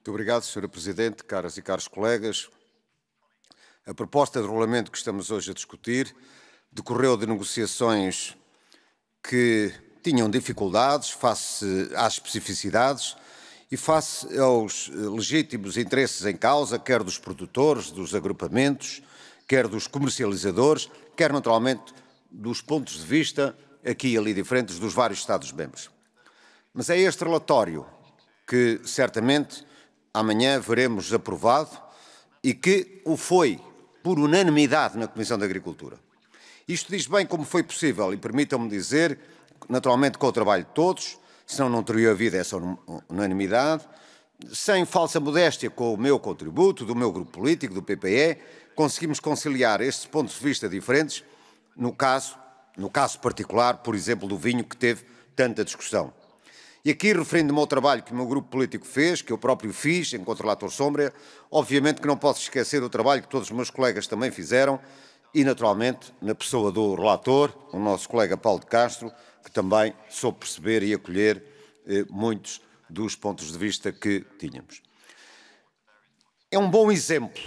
Muito obrigado, Sra. Presidente, caras e caros colegas. A proposta de regulamento que estamos hoje a discutir decorreu de negociações que tinham dificuldades face às especificidades e face aos legítimos interesses em causa, quer dos produtores, dos agrupamentos, quer dos comercializadores, quer naturalmente dos pontos de vista aqui e ali diferentes dos vários Estados-membros. Mas é este relatório que certamente amanhã veremos aprovado e que o foi por unanimidade na Comissão de Agricultura. Isto diz bem como foi possível e permitam-me dizer, naturalmente com o trabalho de todos, senão não teria havido essa unanimidade, sem falsa modéstia com o meu contributo, do meu grupo político, do PPE, conseguimos conciliar estes pontos de vista diferentes no caso particular, por exemplo, do vinho que teve tanta discussão. E aqui, referindo-me ao trabalho que o meu grupo político fez, que eu próprio fiz, enquanto relator sombra, obviamente que não posso esquecer o trabalho que todos os meus colegas também fizeram e, naturalmente, na pessoa do relator, o nosso colega Paulo de Castro, que também soube perceber e acolher muitos dos pontos de vista que tínhamos. É um bom exemplo,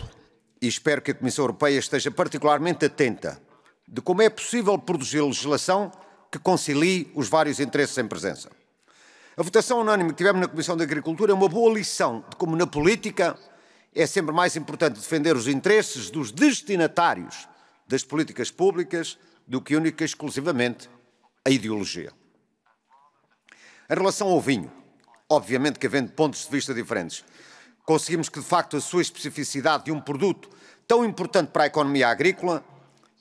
e espero que a Comissão Europeia esteja particularmente atenta, de como é possível produzir legislação que concilie os vários interesses em presença. A votação unânime que tivemos na Comissão de Agricultura é uma boa lição de como na política é sempre mais importante defender os interesses dos destinatários das políticas públicas do que única e exclusivamente a ideologia. Em relação ao vinho, obviamente que havendo pontos de vista diferentes, conseguimos que de facto a sua especificidade de um produto tão importante para a economia agrícola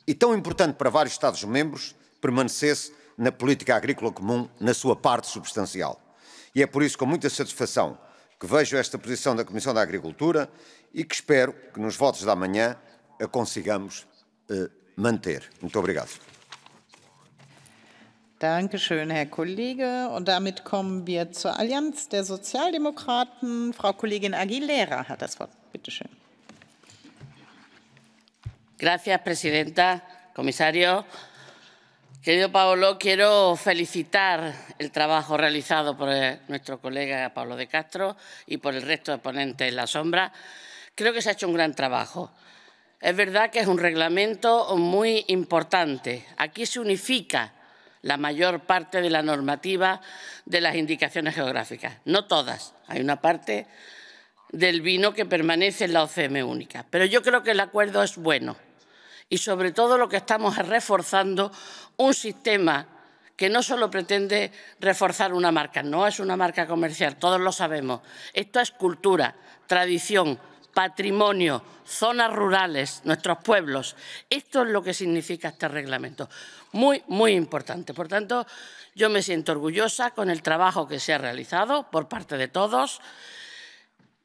e tão importante para vários Estados-membros permanecesse na política agrícola comum, na sua parte substancial. E é por isso, com muita satisfação, que vejo esta posição da Comissão da Agricultura e que espero que nos votos da manhã a consigamos manter. Muito obrigado. Dankeschön, Herr Kollege. Und damit kommen wir zur Allianz der Sozialdemokraten. Frau Kollegin Aguilera hat das Wort. Bitte schön. Gracias, presidenta, comisario. Querido Paolo, quiero felicitar el trabajo realizado por nuestro colega Pablo de Castro y por el resto de ponentes en la sombra. Creo que se ha hecho un gran trabajo. Es verdad que es un reglamento muy importante. Aquí se unifica la mayor parte de la normativa de las indicaciones geográficas. No todas. Hay una parte del vino que permanece en la OCM única. Pero yo creo que el acuerdo es bueno. Y sobre todo lo que estamos es reforzando un sistema que no solo pretende reforzar una marca, no es una marca comercial, todos lo sabemos. Esto es cultura, tradición, patrimonio, zonas rurales, nuestros pueblos. Esto es lo que significa este reglamento. Muy, muy importante. Por tanto, yo me siento orgullosa con el trabajo que se ha realizado por parte de todos.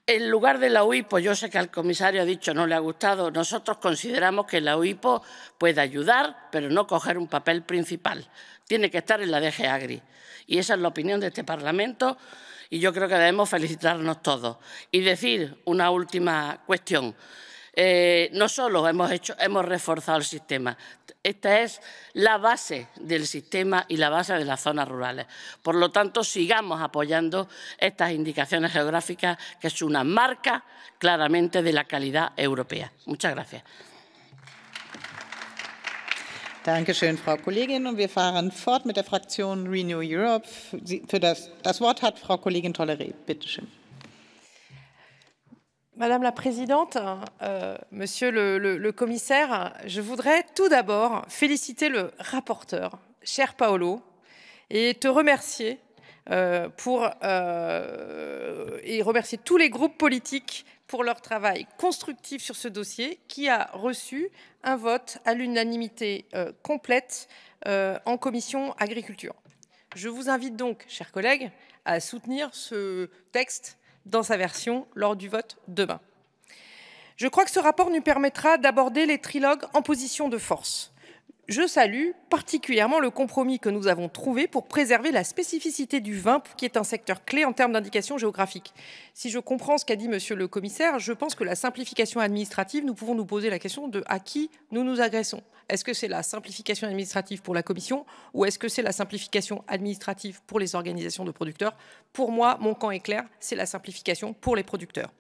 En lugar de la UIPO, yo sé que al comisario ha dicho no le ha gustado, nosotros consideramos que la UIPO puede ayudar, pero no coger un papel principal. Tiene que estar en la DG Agri. Y esa es la opinión de este Parlamento y yo creo que debemos felicitarnos todos. Y decir una última cuestión. No solo hemos reforzado el sistema, esta es la base del sistema y la base de las zonas rurales. Por lo tanto, sigamos apoyando estas indicaciones geográficas, que es una marca claramente de la calidad europea. Muchas gracias. Dankeschön, Frau Kollegin. Und wir fahren fort mit der Fraktion Renew Europe. Das Wort hat Frau Kollegin Tolleret. Bitte schön. Madame la Présidente, Monsieur le Commissaire, je voudrais tout d'abord féliciter le rapporteur, cher Paolo, et te remercier et remercier tous les groupes politiques pour leur travail constructif sur ce dossier qui a reçu un vote à l'unanimité complète en commission agriculture. Je vous invite donc, chers collègues, à soutenir ce texte dans sa version lors du vote demain. Je crois que ce rapport nous permettra d'aborder les trilogues en position de force. Je salue particulièrement le compromis que nous avons trouvé pour préserver la spécificité du vin, qui est un secteur clé en termes d'indication géographique. Si je comprends ce qu'a dit Monsieur le Commissaire, je pense que la simplification administrative, nous pouvons nous poser la question de à qui nous nous agressons. Est-ce que c'est la simplification administrative pour la Commission ou est-ce que c'est la simplification administrative pour les organisations de producteurs? Pour moi, mon camp est clair, c'est la simplification pour les producteurs.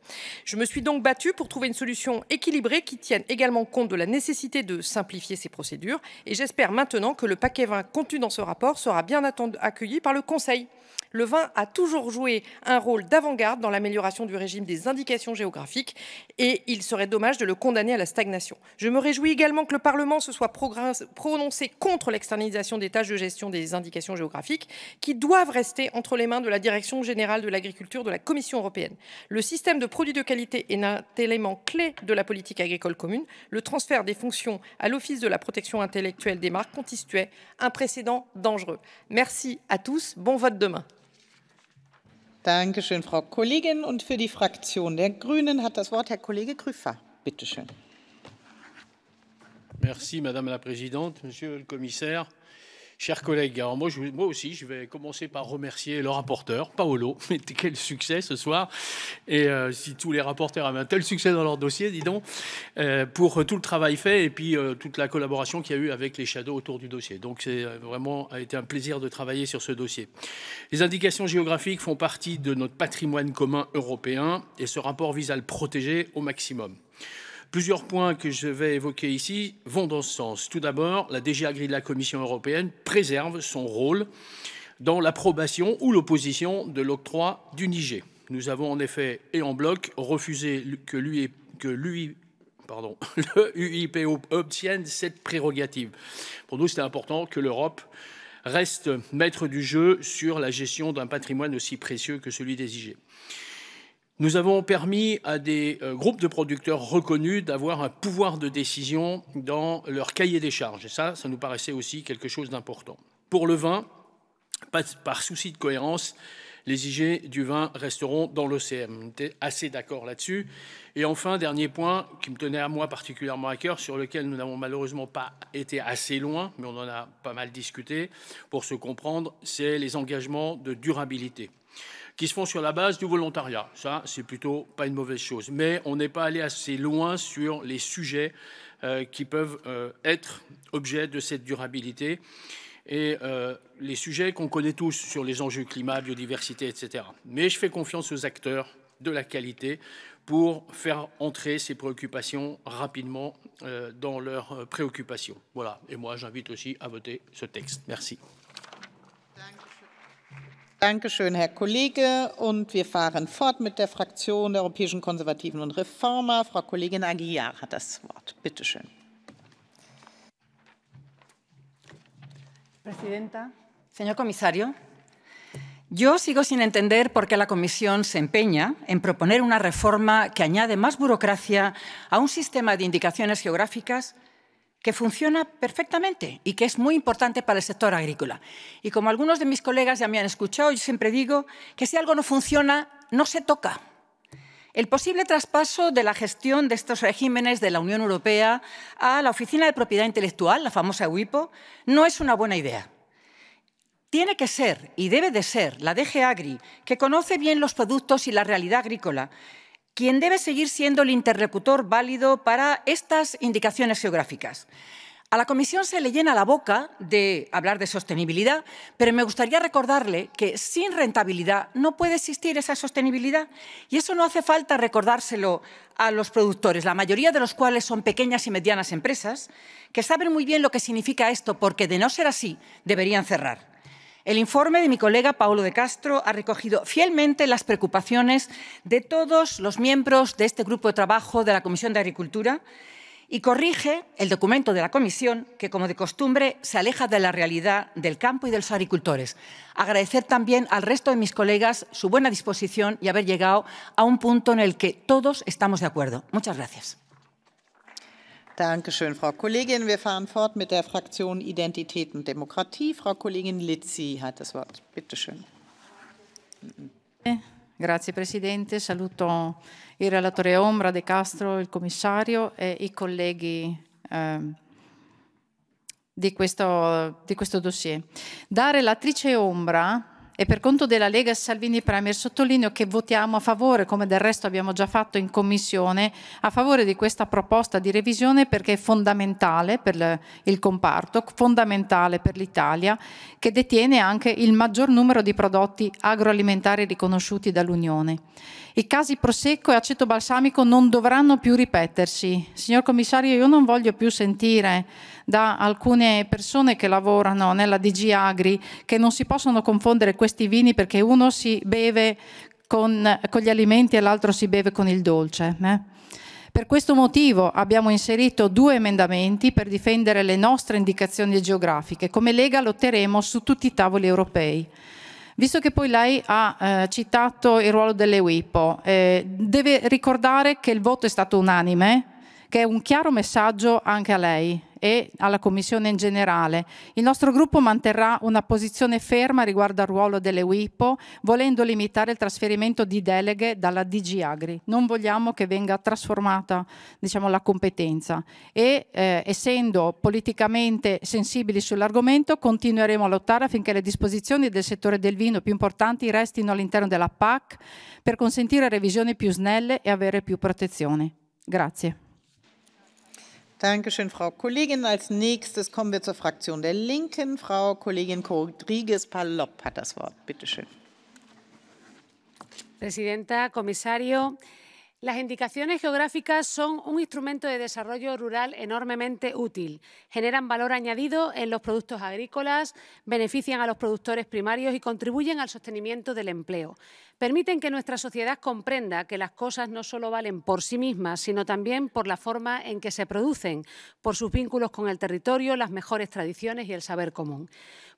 Je me suis donc battue pour trouver une solution équilibrée qui tienne également compte de la nécessité de simplifier ces procédures et j'espère maintenant que le paquet vin contenu dans ce rapport sera bien accueilli par le Conseil. Le vin a toujours joué un rôle d'avant-garde dans l'amélioration du régime des indications géographiques et il serait dommage de le condamner à la stagnation. Je me réjouis également que le Parlement se soit prononcé contre l'externalisation des tâches de gestion des indications géographiques qui doivent rester entre les mains de la Direction générale de l'agriculture de la Commission européenne. Le système de produits de qualité est un élément clé de la politique agricole commune. Le transfert des fonctions à l'Office de la protection intellectuelle des marques constituait un précédent dangereux. Merci à tous, bon vote demain. Dankeschön, Frau Kollegin. Und für die Fraktion der Grünen hat das Wort Herr Kollege Grüfer. Bitte schön. Merci, Madame la Présidente, Monsieur le Commissaire. Chers collègues, alors moi aussi, je vais commencer par remercier le rapporteur, Paolo. Mais quel succès ce soir. Et si tous les rapporteurs avaient un tel succès dans leur dossier, dis donc, pour tout le travail fait et puis toute la collaboration qu'il y a eu avec les shadows autour du dossier. Donc c'est vraiment a été un plaisir de travailler sur ce dossier. Les indications géographiques font partie de notre patrimoine commun européen et ce rapport vise à le protéger au maximum. Plusieurs points que je vais évoquer ici vont dans ce sens. Tout d'abord, la DG Agri de la Commission européenne préserve son rôle dans l'approbation ou l'opposition de l'octroi du Niger. Nous avons en effet et en bloc refusé que le UIPO obtienne cette prérogative. Pour nous, c'était important que l'Europe reste maître du jeu sur la gestion d'un patrimoine aussi précieux que celui des IG. Nous avons permis à des groupes de producteurs reconnus d'avoir un pouvoir de décision dans leur cahier des charges. Et ça nous paraissait aussi quelque chose d'important. Pour le vin, par souci de cohérence, les IG du vin resteront dans l'OCM. On était assez d'accord là-dessus. Et enfin, dernier point qui me tenait à moi particulièrement à cœur, sur lequel nous n'avons malheureusement pas été assez loin, mais on en a pas mal discuté pour se comprendre, c'est les engagements de durabilité qui se font sur la base du volontariat. Ça, c'est plutôt pas une mauvaise chose. Mais on n'est pas allé assez loin sur les sujets qui peuvent être objet de cette durabilité et les sujets qu'on connaît tous sur les enjeux climat, biodiversité, etc. Mais je fais confiance aux acteurs de la qualité pour faire entrer ces préoccupations rapidement dans leurs préoccupations. Voilà. Et moi, j'invite aussi à voter ce texte. Merci. Dankeschön, Herr Kollege. Und wir fahren fort mit der Fraktion der Europäischen Konservativen und Reformer. Frau Kollegin Aguiar hat das Wort. Bitte schön. Presidenta, señor comisario, yo sigo sin entender por qué la Comisión se empeña en proponer una reforma que añade más burocracia a un sistema de indicaciones geográficas que funciona perfectamente y que es muy importante para el sector agrícola. Y como algunos de mis colegas ya me han escuchado, yo siempre digo que si algo no funciona, no se toca. El posible traspaso de la gestión de estos regímenes de la Unión Europea a la Oficina de Propiedad Intelectual, la famosa UIPO, no es una buena idea. Tiene que ser y debe de ser la DG Agri, que conoce bien los productos y la realidad agrícola, quien debe seguir siendo el interlocutor válido para estas indicaciones geográficas. A la Comisión se le llena la boca de hablar de sostenibilidad, pero me gustaría recordarle que sin rentabilidad no puede existir esa sostenibilidad y eso no hace falta recordárselo a los productores, la mayoría de los cuales son pequeñas y medianas empresas, que saben muy bien lo que significa esto, porque de no ser así deberían cerrar. El informe de mi colega Paolo de Castro ha recogido fielmente las preocupaciones de todos los miembros de este grupo de trabajo de la Comisión de Agricultura y corrige el documento de la Comisión que, como de costumbre, se aleja de la realidad del campo y de los agricultores. Agradecer también al resto de mis colegas su buena disposición y haber llegado a un punto en el que todos estamos de acuerdo. Muchas gracias. Dankeschön, Frau Kollegin. Wir fahren fort mit der Fraktion Identität und Demokratie. Frau Kollegin Lizzi hat das Wort. Bitte schön. Grazie Presidente, saluto il relatore Ombra, De Castro, il commissario e i colleghi di questo dossier. Da relatrice ombra e per conto della Lega Salvini Premier sottolineo che votiamo a favore, come del resto abbiamo già fatto in Commissione, a favore di questa proposta di revisione perché è fondamentale per il comparto, fondamentale per l'Italia, che detiene anche il maggior numero di prodotti agroalimentari riconosciuti dall'Unione. I casi Prosecco e aceto balsamico non dovranno più ripetersi. Signor Commissario, io non voglio più sentire da alcune persone che lavorano nella DG Agri che non si possono confondere questi vini perché uno si beve con gli alimenti e l'altro si beve con il dolce. Per questo motivo abbiamo inserito 2 emendamenti per difendere le nostre indicazioni geografiche. Come Lega lotteremo su tutti i tavoli europei. Visto che poi lei ha citato il ruolo delle WIPO, deve ricordare che il voto è stato unanime, che è un chiaro messaggio anche a lei e alla Commissione in generale. Il nostro gruppo manterrà una posizione ferma riguardo al ruolo delle WIPO, volendo limitare il trasferimento di deleghe dalla DG Agri. Non vogliamo che venga trasformata, diciamo, la competenza e essendo politicamente sensibili sull'argomento continueremo a lottare affinché le disposizioni del settore del vino più importanti restino all'interno della PAC per consentire revisioni più snelle e avere più protezione. Grazie. Dankeschön, Frau Kollegin. Als nächstes kommen wir zur Fraktion der Linken. Frau Kollegin Rodriguez-Palop hat das Wort. Bitte schön. Presidenta, comisario, las indicaciones geográficas son un instrumento de desarrollo rural enormemente útil. Generan valor añadido en los productos agrícolas, benefician a los productores primarios y contribuyen al sostenimiento del empleo. Permiten que nuestra sociedad comprenda que las cosas no solo valen por sí mismas, sino también por la forma en que se producen, por sus vínculos con el territorio, las mejores tradiciones y el saber común.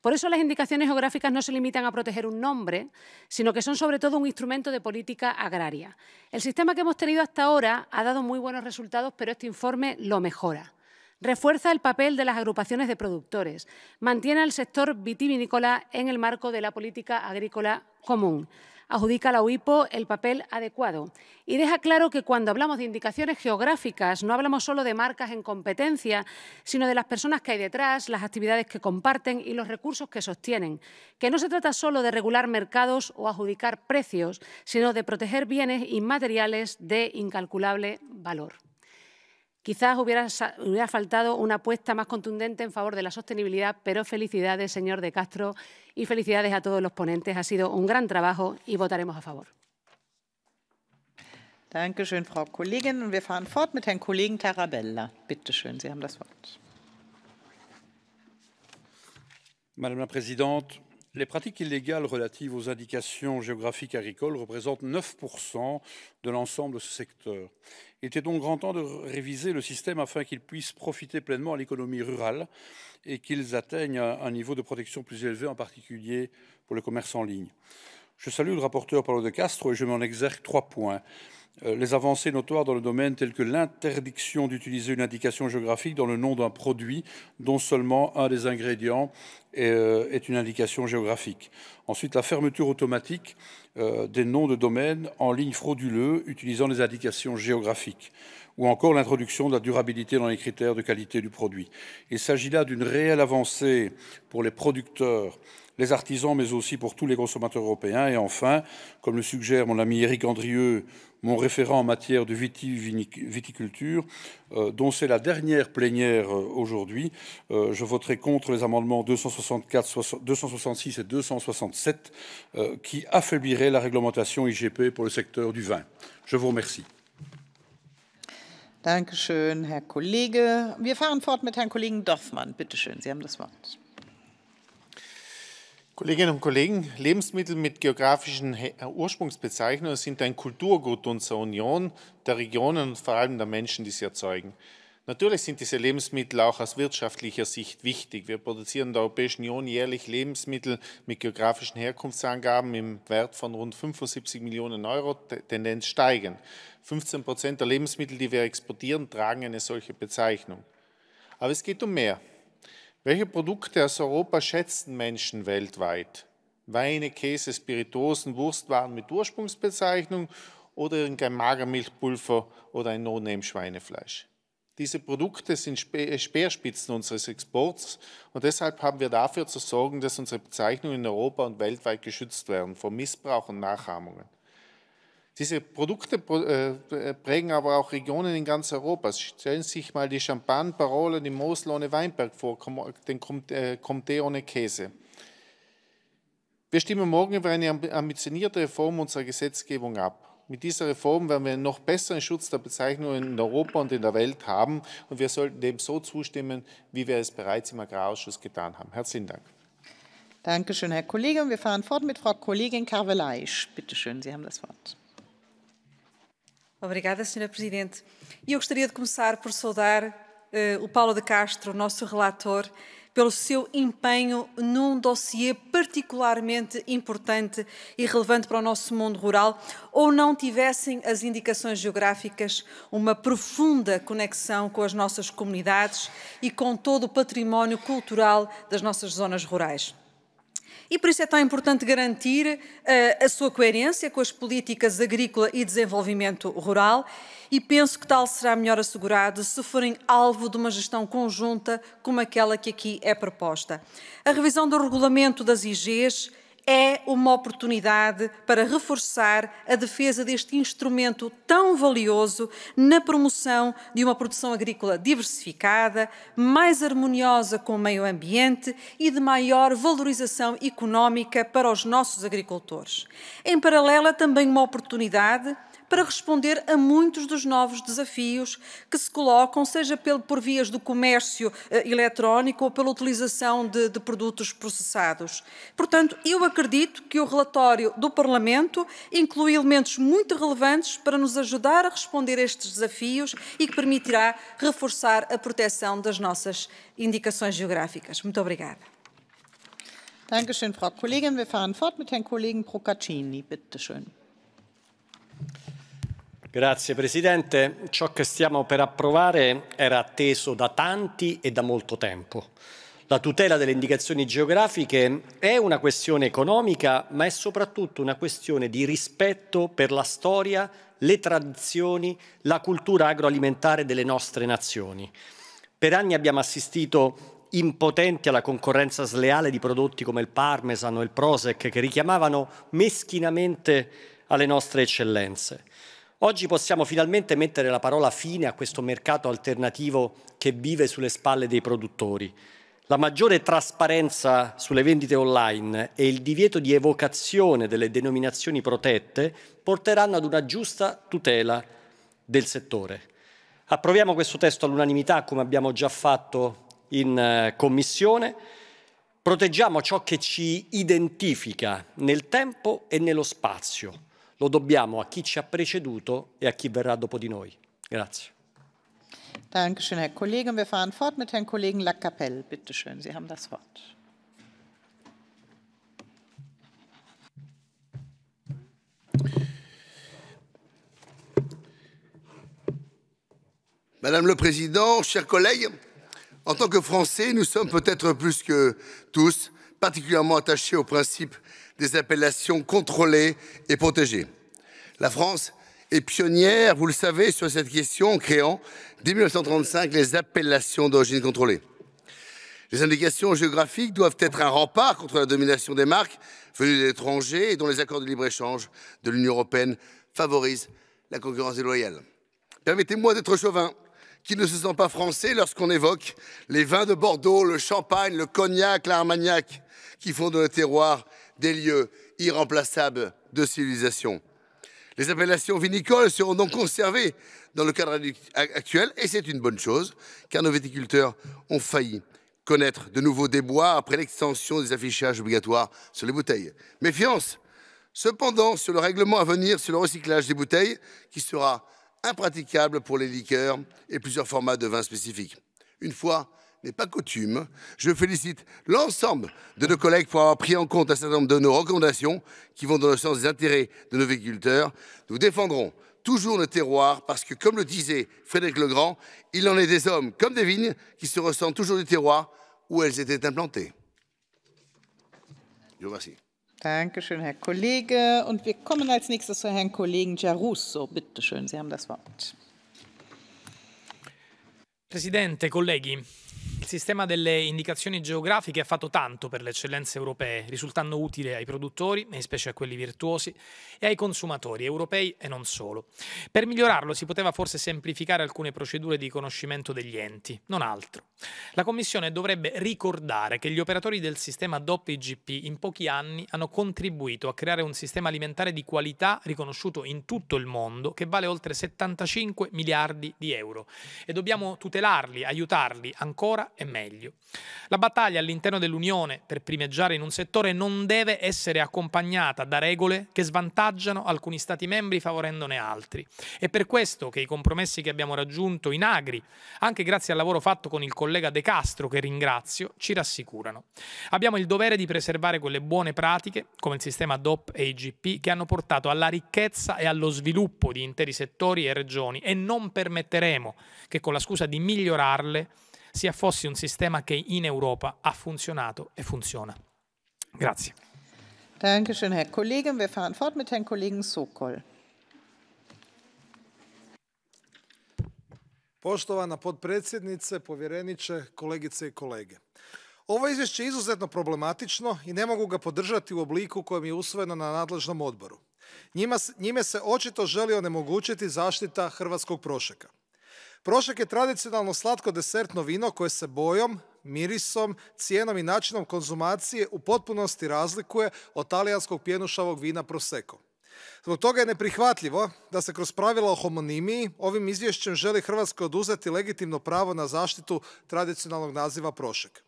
Por eso las indicaciones geográficas no se limitan a proteger un nombre, sino que son sobre todo un instrumento de política agraria. El sistema que hemos tenido hasta ahora ha dado muy buenos resultados, pero este informe lo mejora. Refuerza el papel de las agrupaciones de productores, mantiene al sector vitivinícola en el marco de la política agrícola común, adjudica a la WIPO el papel adecuado y deja claro que cuando hablamos de indicaciones geográficas no hablamos solo de marcas en competencia, sino de las personas que hay detrás, las actividades que comparten y los recursos que sostienen, que no se trata solo de regular mercados o adjudicar precios, sino de proteger bienes inmateriales de incalculable valor. Quizás hubiera faltado una apuesta más contundente en favor de la sostenibilidad, pero felicidades, señor De Castro, y felicidades a todos los ponentes. Ha sido un gran trabajo y votaremos a favor. Dankeschön, Frau Kollegin. Und wir fahren fort mit Herrn Kollegen Tarabella. Bitte schön, Sie haben das Wort. Madame la Présidente, les pratiques illégales relatives aux indications géographiques agricoles représentent 9% de l'ensemble de ce secteur. Il était donc grand temps de réviser le système afin qu'il puisse profiter pleinement à l'économie rurale et qu'ils atteignent un niveau de protection plus élevé, en particulier pour le commerce en ligne. Je salue le rapporteur Paulo De Castro et je mets en exergue 3 points. Les avancées notoires dans le domaine telles que l'interdiction d'utiliser une indication géographique dans le nom d'un produit dont seulement un des ingrédients est une indication géographique. Ensuite, la fermeture automatique des noms de domaine en ligne frauduleux utilisant des indications géographiques ou encore l'introduction de la durabilité dans les critères de qualité du produit. Il s'agit là d'une réelle avancée pour les producteurs, les artisans, mais aussi pour tous les consommateurs européens. Et enfin, comme le suggère mon ami Éric Andrieux, mon référent en matière de viticulture, dont c'est la dernière plénière aujourd'hui, je voterai contre les amendements 264, 266 et 267 qui affaibliraient la réglementation IGP pour le secteur du vin. Je vous remercie. Dankeschön, Herr Kollege. Wir fahren fort mit Herrn Kollegen Dorfmann. Bitte schön, Sie haben das Wort. Kolleginnen und Kollegen, Lebensmittel mit geografischen Ursprungsbezeichnungen sind ein Kulturgut unserer Union, der Regionen und vor allem der Menschen, die sie erzeugen. Natürlich sind diese Lebensmittel auch aus wirtschaftlicher Sicht wichtig. Wir produzieren in der Europäischen Union jährlich Lebensmittel mit geografischen Herkunftsangaben im Wert von rund 75 Millionen Euro, Tendenz steigend. 15% der Lebensmittel, die wir exportieren, tragen eine solche Bezeichnung. Aber es geht um mehr. Welche Produkte aus Europa schätzen Menschen weltweit? Weine, Käse, Spirituosen, Wurstwaren mit Ursprungsbezeichnung oder irgendein Magermilchpulver oder ein No-Name-Schweinefleisch? Diese Produkte sind Speerspitzen unseres Exports und deshalb haben wir dafür zu sorgen, dass unsere Bezeichnungen in Europa und weltweit geschützt werden vor Missbrauch und Nachahmungen. Diese Produkte prägen aber auch Regionen in ganz Europa. Stellen Sie sich mal die Champagne Barolo im Mosel ohne Weinberg vor, den Comté ohne Käse. Wir stimmen morgen über eine ambitionierte Reform unserer Gesetzgebung ab. Mit dieser Reform werden wir einen noch besseren Schutz der Bezeichnungen in Europa und in der Welt haben. Und wir sollten dem so zustimmen, wie wir es bereits im Agrarausschuss getan haben. Herzlichen Dank. Danke schön, Herr Kollege. Und wir fahren fort mit Frau Kollegin Carvalhais. Bitte schön, Sie haben das Wort. Obrigada, Sra. Presidente. Eu gostaria de começar por saudar o Paulo de Castro, nosso relator, pelo seu empenho num dossiê particularmente importante e relevante para o nosso mundo rural, ou não tivessem as indicações geográficas uma profunda conexão com as nossas comunidades e com todo o património cultural das nossas zonas rurais. E por isso é tão importante garantir a sua coerência com as políticas agrícola e desenvolvimento rural, e penso que tal será melhor assegurado se forem alvo de uma gestão conjunta como aquela que aqui é proposta. A revisão do regulamento das IGs é uma oportunidade para reforçar a defesa deste instrumento tão valioso na promoção de uma produção agrícola diversificada, mais harmoniosa com o meio ambiente e de maior valorização económica para os nossos agricultores. Em paralelo, é também uma oportunidade para responder a muitos dos novos desafios que se colocam, seja por vias do comércio eletrónico ou pela utilização de produtos processados. Portanto, eu acredito que o relatório do Parlamento inclui elementos muito relevantes para nos ajudar a responder a estes desafios e que permitirá reforçar a proteção das nossas indicações geográficas. Muito obrigada. Danke schön, Frau Kollegin. Wir fahren fort mit Herrn Kollegen Procaccini. Bitte schön. Grazie Presidente. Ciò che stiamo per approvare era atteso da tanti e da molto tempo. La tutela delle indicazioni geografiche è una questione economica, ma è soprattutto una questione di rispetto per la storia, le tradizioni, la cultura agroalimentare delle nostre nazioni. Per anni abbiamo assistito impotenti alla concorrenza sleale di prodotti come il Parmesan o il Prosek che richiamavano meschinamente alle nostre eccellenze. Oggi possiamo finalmente mettere la parola fine a questo mercato alternativo che vive sulle spalle dei produttori. La maggiore trasparenza sulle vendite online e il divieto di evocazione delle denominazioni protette porteranno ad una giusta tutela del settore. Approviamo questo testo all'unanimità, come abbiamo già fatto in Commissione. Proteggiamo ciò che ci identifica nel tempo e nello spazio. Lo dobbiamo a chi ci ha preceduto e a chi verrà dopo di noi. Grazie. Danke schön, Herr Kollege. Wir fahren fort mit Herrn Kollegen Lacapelle. Bitte schön, Sie haben das Wort. Madame le Président, chers collègues, en tant que Français, nous sommes peut-être plus que tous particulièrement attachés au principe des appellations contrôlées et protégées. La France est pionnière, vous le savez, sur cette question en créant, dès 1935, les appellations d'origine contrôlée. Les indications géographiques doivent être un rempart contre la domination des marques venues de l'étranger et dont les accords de libre-échange de l'Union européenne favorisent la concurrence déloyale. Permettez-moi d'être chauvin. Qui ne se sent pas français lorsqu'on évoque les vins de Bordeaux, le champagne, le cognac, l'Armagnac, qui font de nos terroirs des lieux irremplaçables de civilisation. Les appellations vinicoles seront donc conservées dans le cadre actuel, et c'est une bonne chose, car nos viticulteurs ont failli connaître de nouveaux déboires après l'extension des affichages obligatoires sur les bouteilles. Méfiance, cependant, sur le règlement à venir sur le recyclage des bouteilles, qui sera impraticable pour les liqueurs et plusieurs formats de vins spécifiques. Une fois n'est pas coutume, je félicite l'ensemble de nos collègues pour avoir pris en compte un certain nombre de nos recommandations qui vont dans le sens des intérêts de nos viticulteurs. Nous défendrons toujours nos terroirs parce que, comme le disait Frédéric le Grand, il en est des hommes comme des vignes qui se ressentent toujours du terroir où elles étaient implantées. Je vous remercie. Danke schön, Herr Kollege. Und wir kommen als nächstes zu Herrn Kollegen Giarrusso. Bitte schön, Sie haben das Wort. Presidente, colleghi, il sistema delle indicazioni geografiche ha fatto tanto per le eccellenze europee, risultando utile ai produttori, e in specie a quelli virtuosi, e ai consumatori europei e non solo. Per migliorarlo si poteva forse semplificare alcune procedure di riconoscimento degli enti, non altro. La Commissione dovrebbe ricordare che gli operatori del sistema DOP IGP in pochi anni hanno contribuito a creare un sistema alimentare di qualità riconosciuto in tutto il mondo che vale oltre 75 miliardi di euro e dobbiamo tutelarli, aiutarli ancora e meglio. La battaglia all'interno dell'Unione per primeggiare in un settore non deve essere accompagnata da regole che svantaggiano alcuni Stati membri favorendone altri. È per questo che i compromessi che abbiamo raggiunto in Agri, anche grazie al lavoro fatto con il collega De Castro, che ringrazio, ci rassicurano. Abbiamo il dovere di preservare quelle buone pratiche, come il sistema DOP e IGP, che hanno portato alla ricchezza e allo sviluppo di interi settori e regioni e non permetteremo che con la scusa di migliorarle si affossi un sistema che in Europa ha funzionato e funziona. Grazie. Dankeschön, Herr Kollege. Wir fahren fort mit Herrn Kollegen Sokol. Poštovana potpredsjednice, povjereniče, kolegice i kolege. Ovo izvješće je izuzetno problematično i ne mogu ga podržati u obliku kojem je usvojeno na nadležnom odboru. Njime se očito želi onemogućiti zaštita hrvatskog prošeka. Prošek je tradicionalno slatko desertno vino koje se bojom, mirisom, cijenom i načinom konzumacije u potpunosti razlikuje od talijanskog pjenušavog vina Prosecco. Zbog toga je neprihvatljivo da se kroz pravila o homonimiji ovim izvješćem želi Hrvatskoj oduzeti legitimno pravo na zaštitu tradicionalnog naziva Prošek.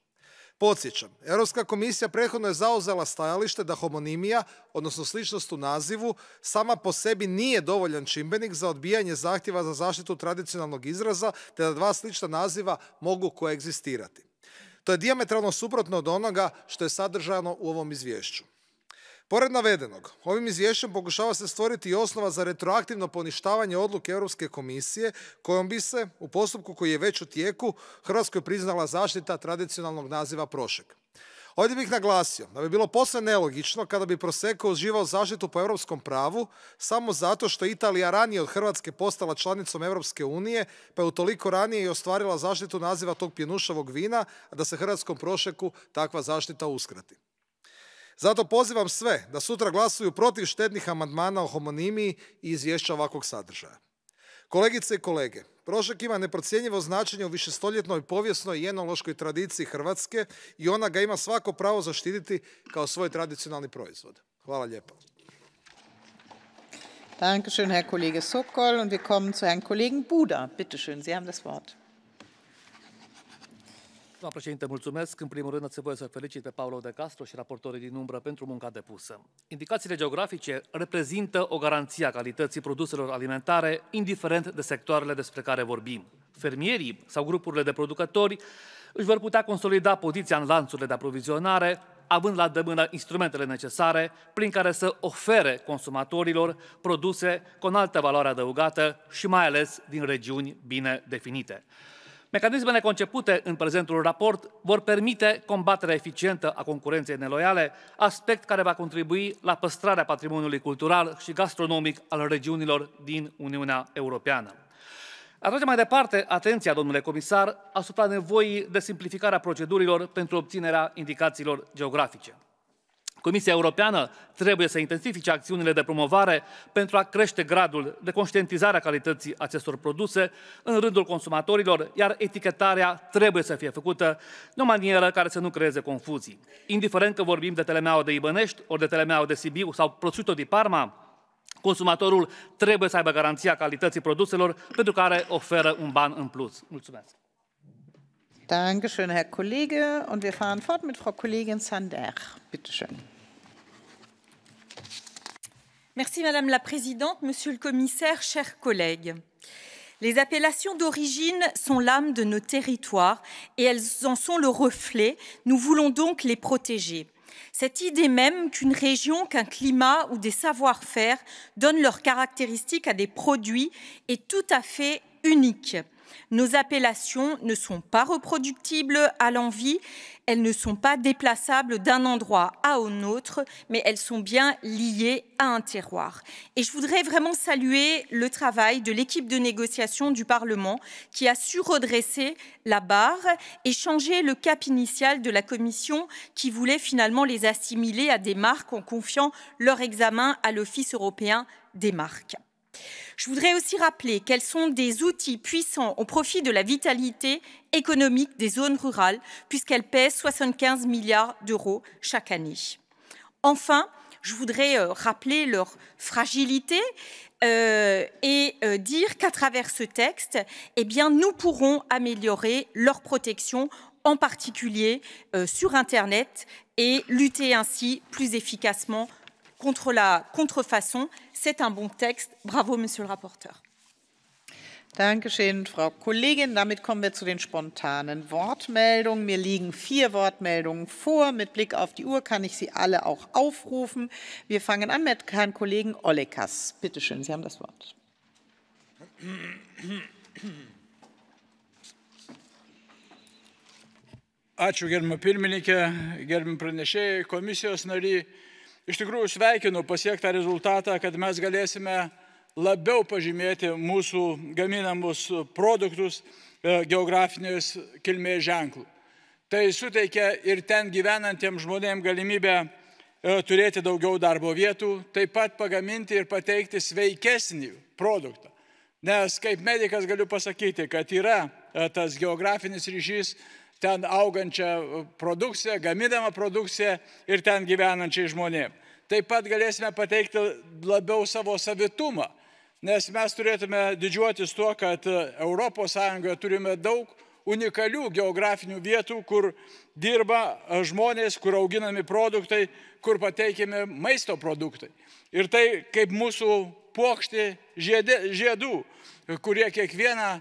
Podsjećam, Europska komisija prethodno je zauzela stajalište da homonimija, odnosno sličnost u nazivu, sama po sebi nije dovoljan čimbenik za odbijanje zahtjeva za zaštitu tradicionalnog izraza, te da dva slična naziva mogu koegzistirati. To je dijametralno suprotno od onoga što je sadržano u ovom izvješću. Pored navedenog, ovim izvješćem pokušava se stvoriti i osnova za retroaktivno poništavanje odluke Europske komisije kojom bi se, u postupku koji je već u tijeku, Hrvatskoj priznala zaštita tradicionalnog naziva Prošek. Ovdje bih naglasio da bi bilo posve nelogično kada bi Prosecco uživao zaštitu po europskom pravu samo zato što je Italija ranije od Hrvatske postala članicom Europske unije, pa je utoliko ranije i ostvarila zaštitu naziva tog pjenušavog vina, a da se hrvatskom Prošeku takva zaštita uskrati. Zato pozivam sve da sutra glasuju protiv štetnih amandmana o homonimiji i izvješća ovakvog sadržaja. Kolegice i kolege, Prošek ima neprocjenjivo značenje u višestoljetnoj povijesnoj i enološkoj tradiciji Hrvatske i ona ga ima svako pravo zaštititi kao svoj tradicionalni proizvod. Hvala lijepo. Dankeschön, Herr Kollege Sokol. Und wir kommen zu Herrn Kollegen Buda. Bitte schön, Sie haben das Wort. Doamna președinte, mulțumesc. În primul rând, ați voie să felicit pe Paolo De Castro și raportorii din umbră pentru munca depusă. Indicațiile geografice reprezintă o garanție a calității produselor alimentare, indiferent de sectoarele despre care vorbim. Fermierii sau grupurile de producători își vor putea consolida poziția în lanțurile de aprovizionare, având la îndemână instrumentele necesare prin care să ofere consumatorilor produse cu o înaltă valoare adăugată și mai ales din regiuni bine definite. Mecanismele concepute în prezentul raport vor permite combaterea eficientă a concurenței neloiale, aspect care va contribui la păstrarea patrimoniului cultural și gastronomic al regiunilor din Uniunea Europeană. Atrage mai departe atenția, domnule comisar, asupra nevoii de simplificare a procedurilor pentru obținerea indicațiilor geografice. Comisia Europeană trebuie să intensifice acțiunile de promovare pentru a crește gradul de conștientizare a calității acestor produse în rândul consumatorilor, iar etichetarea trebuie să fie făcută de o manieră care să nu creeze confuzii. Indiferent că vorbim de telemeaua de Ibănești, ori de telemeaua de Sibiu sau prosciutto di Parma, consumatorul trebuie să aibă garanția calității produselor pentru care oferă un ban în plus. Mulțumesc! Dankeschön, Herr Kollege. Und wir fahren fort mit Frau Kollegin Sander. Bitte schön. Merci Madame la Présidente, Monsieur le Commissaire, chers collègues. Les appellations d'origine sont l'âme de nos territoires et elles en sont le reflet. Nous voulons donc les protéger. Cette idée même qu'une région, qu'un climat ou des savoir-faire donnent leurs caractéristiques à des produits est tout à fait unique. Nos appellations ne sont pas reproductibles à l'envi, elles ne sont pas déplaçables d'un endroit à un autre, mais elles sont bien liées à un terroir. Et je voudrais vraiment saluer le travail de l'équipe de négociation du Parlement qui a su redresser la barre et changer le cap initial de la Commission qui voulait finalement les assimiler à des marques en confiant leur examen à l'Office européen des marques. Je voudrais aussi rappeler quels sont des outils puissants au profit de la vitalité économique des zones rurales, puisqu'elles pèsent 75 milliards d'euros chaque année. Enfin, je voudrais rappeler leur fragilité et dire qu'à travers ce texte, eh bien, nous pourrons améliorer leur protection, en particulier sur Internet, et lutter ainsi plus efficacement contre la contrefaçon. C'est un bon texte. Bravo, Monsieur le rapporteur. Dankeschön, Frau Kollegin. Damit kommen wir zu den spontanen Wortmeldungen. Mir liegen 4 Wortmeldungen vor. Mit Blick auf die Uhr kann ich sie alle auch aufrufen. Wir fangen an mit Herrn Kollegen Olekas. Bitte schön, Sie haben das Wort. Ačiū, gerbiama pirmininkė, gerbiami pranešėjai, komisijos nariai. Iš tikrųjų sveikinu pasiektą rezultatą, kad mes galėsime labiau pažymėti mūsų gaminamus produktus geografinės kilmės ženklų. Tai suteikia ir ten gyvenantiems žmonėms galimybę turėti daugiau darbo vietų, taip pat pagaminti ir pateikti sveikesnį produktą. Nes kaip medikas galiu pasakyti, kad yra tas geografinis ryšys ten augančią produkciją, gaminamą produkciją ir ten gyvenančiai žmonėms. Taip pat galėsime pateikti labiau savo savitumą, nes mes turėtume didžiuotis tuo, kad Europos Sąjungoje turime daug unikalių geografinių vietų, kur dirba žmonės, kur auginami produktai, kur pateikiami maisto produktai. Ir tai kaip mūsų puokštė žiedų, kurie kiekvieną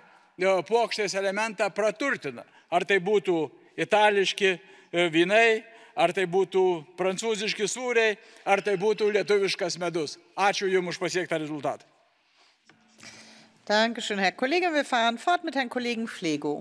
puokštės elementą praturtina. Ar tai būtų itališki vynai, ar tai būtų prancūziški sūriai, ar tai būtų lietuviškas medus. Ačiū Jums už pasiektą rezultatą. Dankeschön, Herr Kollege. Wir fahren fort mit Herrn Kollegen Flego.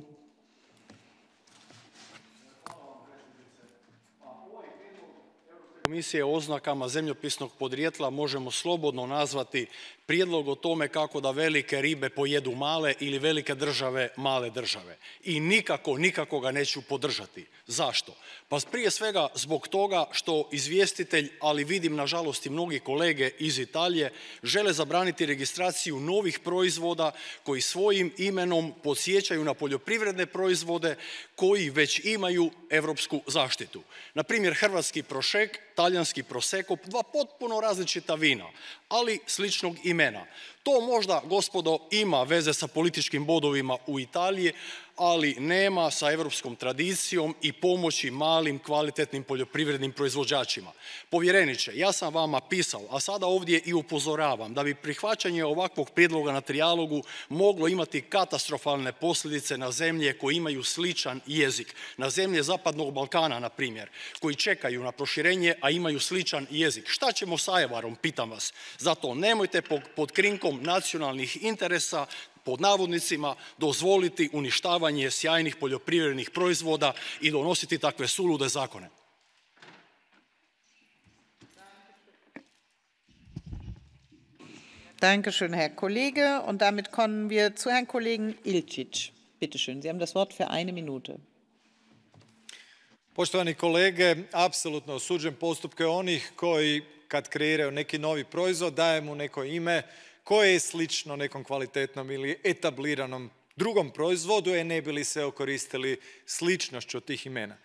Komisije o oznakama zemljopisnog podrijetla možemo slobodno nazvati prijedlog o tome kako da velike ribe pojedu male ili velike države male države. I nikako ga neću podržati. Zašto? Pa prije svega zbog toga što izvjestitelj, ali vidim nažalost i mnogi kolege iz Italije, žele zabraniti registraciju novih proizvoda koji svojim imenom podsjećaju na poljoprivredne proizvode koji već imaju europsku zaštitu. Na primjer, hrvatski prošek, talijanski prosecco, 2 potpuno različita vina, ali sličnog imena. To možda, gospodo, ima veze sa političkim bodovima u Italiji, ali nema sa europskom tradicijom i pomoći malim, kvalitetnim poljoprivrednim proizvođačima. Povjereniče, ja sam vama pisao, a sada ovdje i upozoravam da bi prihvaćanje ovakvog prijedloga na trijalogu moglo imati katastrofalne posljedice na zemlje koje imaju sličan jezik, na zemlje Zapadnog Balkana, na primjer, koji čekaju na proširenje, a imaju sličan jezik. Šta ćemo sa Ajvarom, pitam vas. Zato nemojte pod krinkom nacionalnih interesa, pod navodnicima, dozvoliti uništavanje sjajnih poljoprivrednih proizvoda i donositi takve sulude zakone. Dankeschön, Herr Kollege. Und damit kommen wir zu Herrn Kollegen Ilčić. Bitte schön, Sie haben das Wort für 1 Minute. Poštovani kolege, apsolutno osuđujem postupke onih koji kad kreiraju neki novi proizvod daje mu neko ime koje je slično nekom kvalitetnom ili etabliranom drugom proizvodu, ne bi li se okoristili sličnošću tih imena.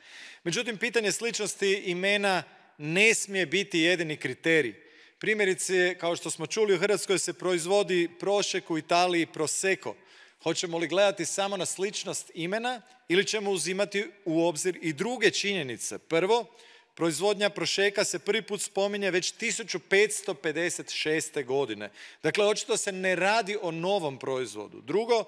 Međutim, pitanje sličnosti imena ne smije biti jedini kriterij. Primjerice, kao što smo čuli, u Hrvatskoj se proizvodi prošek, u Italiji prosecco. Hoćemo li gledati samo na sličnost imena ili ćemo uzimati u obzir i druge činjenice? Prvo, proizvodnja prošeka se prvi put spominje već 1556. godine. Dakle, očito se ne radi o novom proizvodu. Drugo,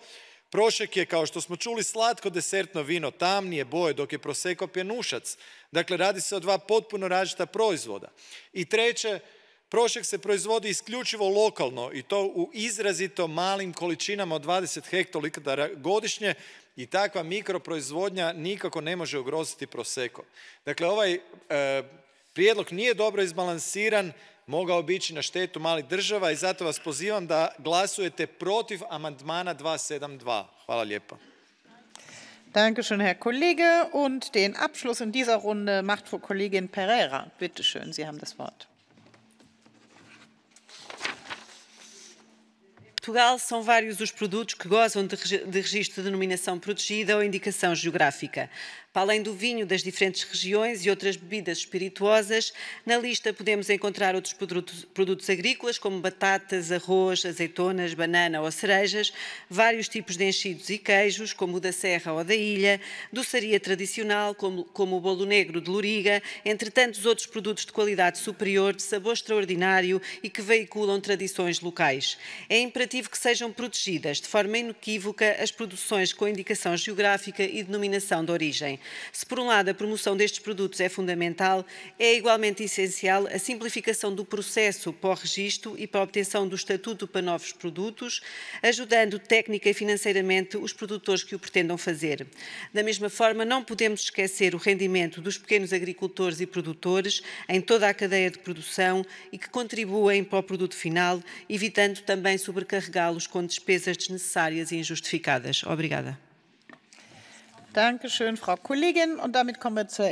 prošek je, kao što smo čuli, slatko desertno vino, tamnije boje, dok je prosecco pjenušac. Dakle, radi se o 2 potpuno različita proizvoda. I treće, Prošek se proizvodi isključivo lokalno i to u izrazito malim količinama od 20 hektolitara godišnje i takva mikroproizvodnja nikako ne može ugroziti Prosecco. Dakle, ovaj prijedlog nije dobro izbalansiran, mogao bi ići na štetu malih država i zato vas pozivam da glasujete protiv amandmana 272. Hvala lijepa. Dankeschön, Herr Kollege. Und den Abschluss in dieser Runde macht Frau Kollegin Pereira. Bitte schön, Sie haben das Wort. Portugal são vários os produtos que gozam de registro de denominação protegida ou indicação geográfica. Para além do vinho das diferentes regiões e outras bebidas espirituosas, na lista podemos encontrar outros produtos agrícolas, como batatas, arroz, azeitonas, banana ou cerejas, vários tipos de enchidos e queijos, como o da Serra ou da Ilha, doçaria tradicional, como o bolo negro de Loriga, entre tantos outros produtos de qualidade superior, de sabor extraordinário e que veiculam tradições locais. É imperativo que sejam protegidas, de forma inequívoca, as produções com indicação geográfica e denominação de origem. Se, por um lado, a promoção destes produtos é fundamental, é igualmente essencial a simplificação do processo para o registro e para a obtenção do estatuto para novos produtos, ajudando técnica e financeiramente os produtores que o pretendam fazer. Da mesma forma, não podemos esquecer o rendimento dos pequenos agricultores e produtores em toda a cadeia de produção e que contribuem para o produto final, evitando também sobrecarregá-los com despesas desnecessárias e injustificadas. Obrigada. Dankeschön, Frau Kollegin. Und damit kommen wir zur